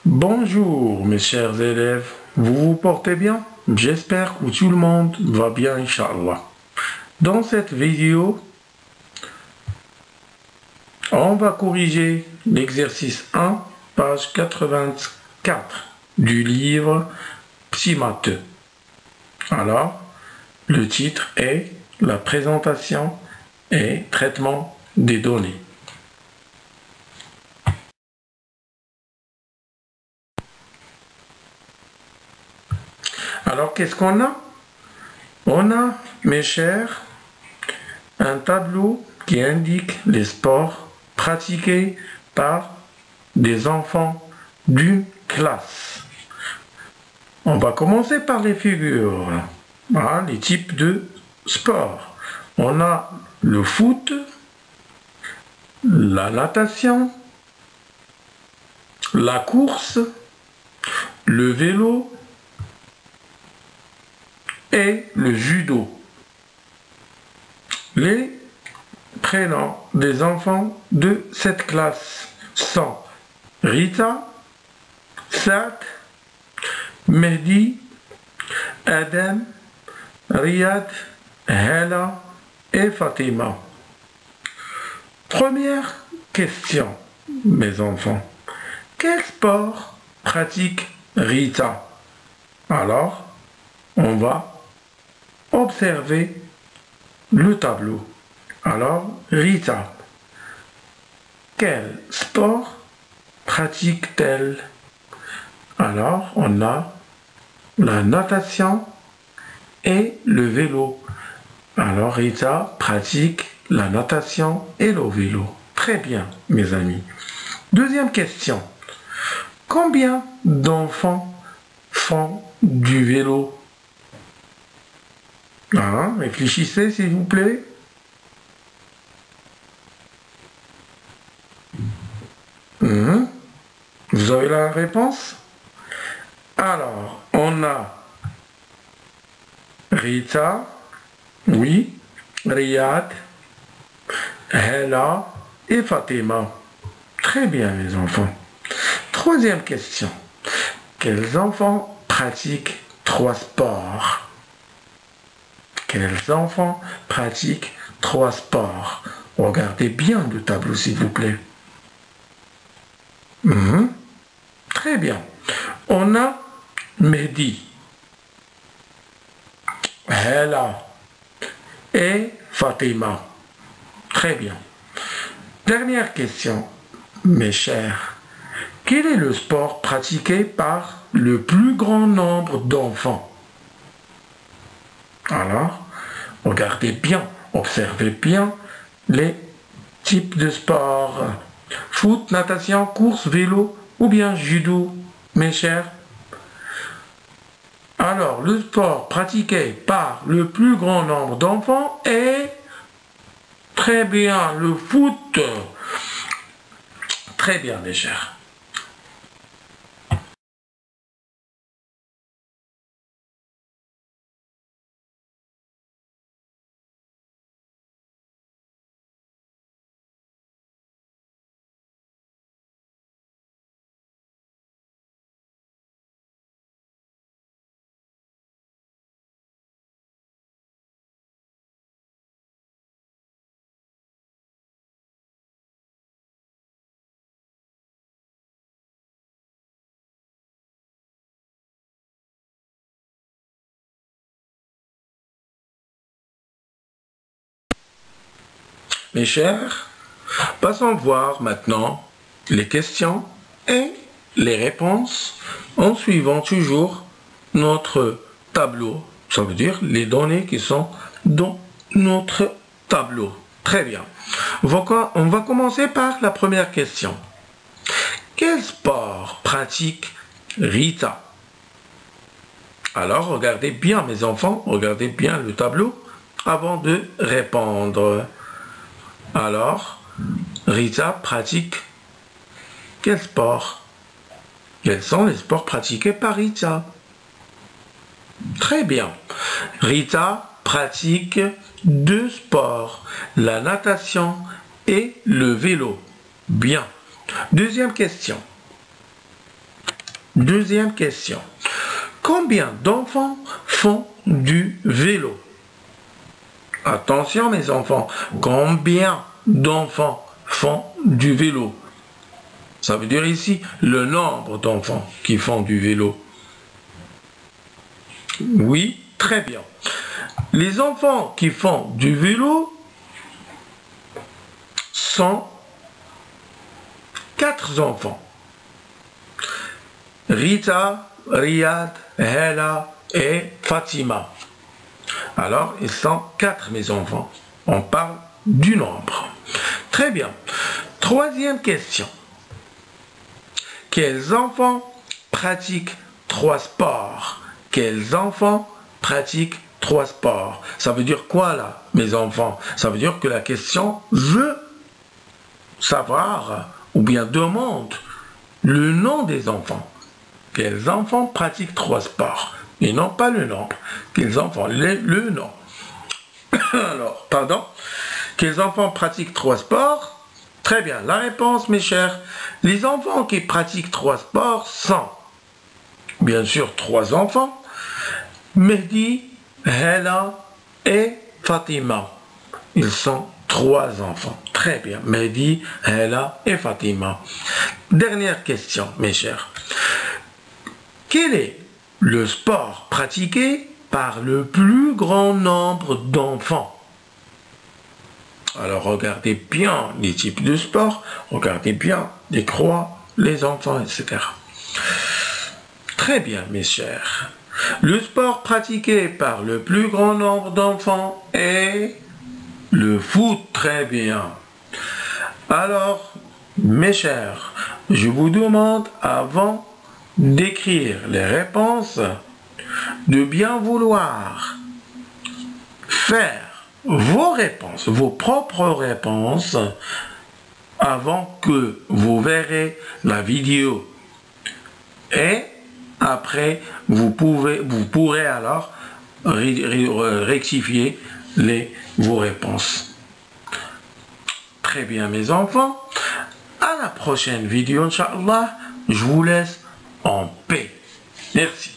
Bonjour mes chers élèves, vous vous portez bien? J'espère que tout le monde va bien, Inch'Allah. Dans cette vidéo, on va corriger l'exercice 1, page 84 du livre Petit Matheux. Alors, le titre est La présentation et traitement des données. Alors, qu'est-ce qu'on a? On a, mes chers, un tableau qui indique les sports pratiqués par des enfants d'une classe. On va commencer par les figures, les types de sports. On a le foot, la natation, la course, le vélo et le judo. Les prénoms des enfants de cette classe sont Rita, Saad, Mehdi, Adam, Riyad, Hala et Fatima. Première question, mes enfants. Quel sport pratique Rita? Alors, on va observer le tableau. Alors, Rita, quel sport pratique-t-elle? Alors, on a la natation et le vélo. Alors, Rita pratique la natation et le vélo. Très bien, mes amis. Deuxième question. Combien d'enfants font du vélo? Réfléchissez, s'il vous plaît. Vous avez la réponse? Alors, on a Rita, oui, Riyad, Hela et Fatima. Très bien, les enfants. Troisième question. Quels enfants pratiquent 3 sports? Quels enfants pratiquent 3 sports? Regardez bien le tableau, s'il vous plaît. Très bien. On a Mehdi, Hela et Fatima. Très bien. Dernière question, mes chers. Quel est le sport pratiqué par le plus grand nombre d'enfants? Alors, regardez bien, observez bien les types de sports. Foot, natation, course, vélo ou bien judo, mes chers? Alors, le sport pratiqué par le plus grand nombre d'enfants est très bien le foot. Très bien, mes chers. Mes chers, passons voir maintenant les questions et les réponses en suivant toujours notre tableau. Ça veut dire les données qui sont dans notre tableau. Très bien. On va commencer par la première question. Quel sport pratique Rita? Alors, regardez bien, mes enfants, regardez bien le tableau avant de répondre. Alors, Rita pratique quel sport? Quels sont les sports pratiqués par Rita? Très bien. Rita pratique 2 sports, la natation et le vélo. Bien. Deuxième question. Deuxième question. Combien d'enfants font du vélo? Attention mes enfants, combien d'enfants font du vélo? Ça veut dire ici le nombre d'enfants qui font du vélo. Oui, très bien. Les enfants qui font du vélo sont 4 enfants. Rita, Riyad, Hela et Fatima. Alors, ils sont 4 mes enfants. On parle du nombre. Très bien. Troisième question. Quels enfants pratiquent 3 sports? Quels enfants pratiquent 3 sports? Ça veut dire quoi là, mes enfants? Ça veut dire que la question veut savoir ou bien demande le nom des enfants. Quels enfants pratiquent 3 sports? Et non pas le nombre. Quels enfants? Le nom. Alors, pardon. Quels enfants pratiquent 3 sports? Très bien. La réponse, mes chers. Les enfants qui pratiquent 3 sports sont, bien sûr, 3 enfants. Mehdi, Hela et Fatima. Ils sont 3 enfants. Très bien. Mehdi, Hela et Fatima. Dernière question, mes chers. Quel est le sport pratiqué par le plus grand nombre d'enfants? Alors regardez bien les types de sports, regardez bien les croix, les enfants, etc. Très bien, mes chers. Le sport pratiqué par le plus grand nombre d'enfants est le foot. Très bien. Alors, mes chers, je vous demande, avant d'écrire les réponses, de bien vouloir faire vos réponses, vos propres réponses, avant que vous verrez la vidéo. Et après, vous pourrez alors rectifier vos réponses. Très bien, mes enfants. À la prochaine vidéo, Inch'Allah. Je vous laisse en paix. Merci.